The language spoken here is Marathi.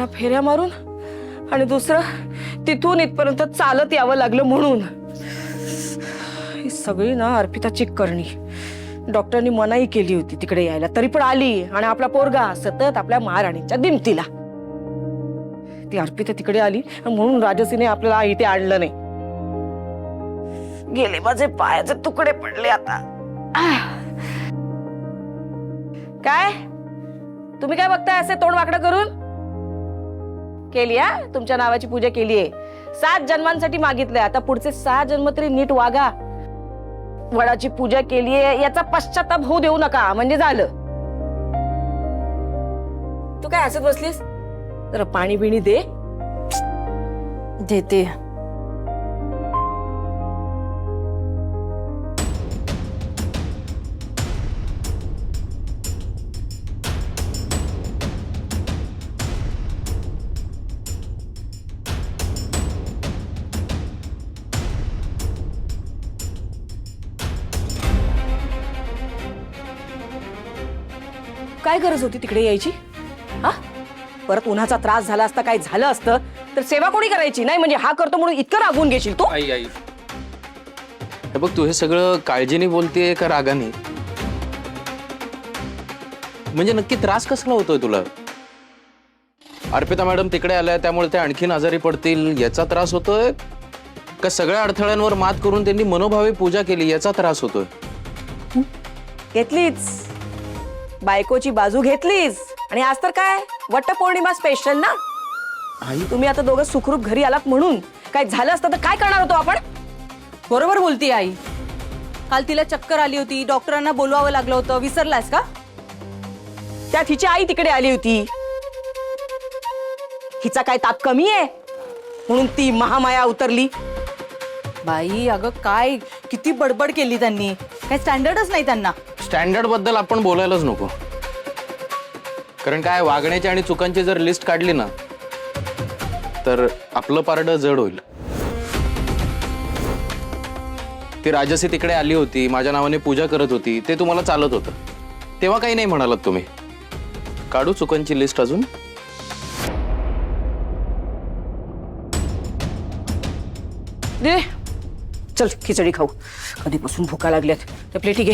पुन्हा फेऱ्या मारून आणि दुसरं तिथून इथपर्यंत चालत यावं लागलं म्हणून। ही सगळी ना अर्पिताची करणी। डॉक्टरनी मनाई केली होती तिकडे यायला, तरी पण आली आणि आपला पोरगा सतत आपल्या महाराणीच्या दिमतीला। ती अर्पिता तिकडे आली म्हणून राजसीने आपल्याला इथे आणलं नाही। गेले माझे पायाचे तुकडे पडले आता। काय तुम्ही काय बघताय असे तोंड वाकडं करून? केली हा तुमच्या नावाची पूजा केलीये, 7 जन्मांसाठी मागितलंय, आता पुढचे 6 जन्म तरी नीट वागा। वडाची पूजा केलीये याचा पश्चाताप होऊ देऊ नका म्हणजे झालं। तू काय हसत बसलीस? जरा पाणी बिणी दे। देते। काय गरज होती तिकडे यायची? हा परत उन्हाचा त्रास झाला असता, काय झालं असतं तर सेवा कोणी करायची? नाही म्हणजे हा करतो म्हणून इतकं रागवून घेशील तू? आई आई हे बघ, तू हे सगळं काळजीने बोलतेय का रागाने? म्हणजे नक्की त्रास कसला होतोय तुला? अर्पिता मॅडम तिकडे आल्या त्यामुळे ते आणखीन आजारी पडतील याचा त्रास होतोय का सगळ्या अडथळ्यांवर मात करून त्यांनी मनोभावे पूजा केली याचा त्रास होतोय? घेतलीच बायकोची बाजू घेतलीच, आणि आज तर काय वटपौर्णिमा स्पेशल ना। आई तुम्ही आता दोघं सुखरूप घरी आलात म्हणून काय झालं असतं तर काय करणार होतो आपण? बरोबर बोलती आई। काल तिला चक्कर आली होती, डॉक्टरांना बोलवावं लागलं होतं, विसरलास का? त्यात हिची आई तिकडे आली होती। हिचा काय ताप कमी आहे म्हणून ती महामाया उतरली? बाई अगं काय किती बडबड केली त्यांनी, काय स्टँडर्डच नाही त्यांना। स्टँडर्ड बद्दल आपण बोलायलाच नको, कारण काय वागण्याची आणि चुकांची जर लिस्ट काढली ना तर आपलं पारडं जड होईल। ती राजसी तिकडे आली होती, माझ्या नावाने पूजा करत होती, ते तुम्हाला चालत होतं तेव्हा काही नाही म्हणालात तुम्ही। काढू चुकांची लिस्ट अजून? दे चल खिचडी खाऊ, कधीपासून भुका लागल्यात। त्या प्लेटी घे।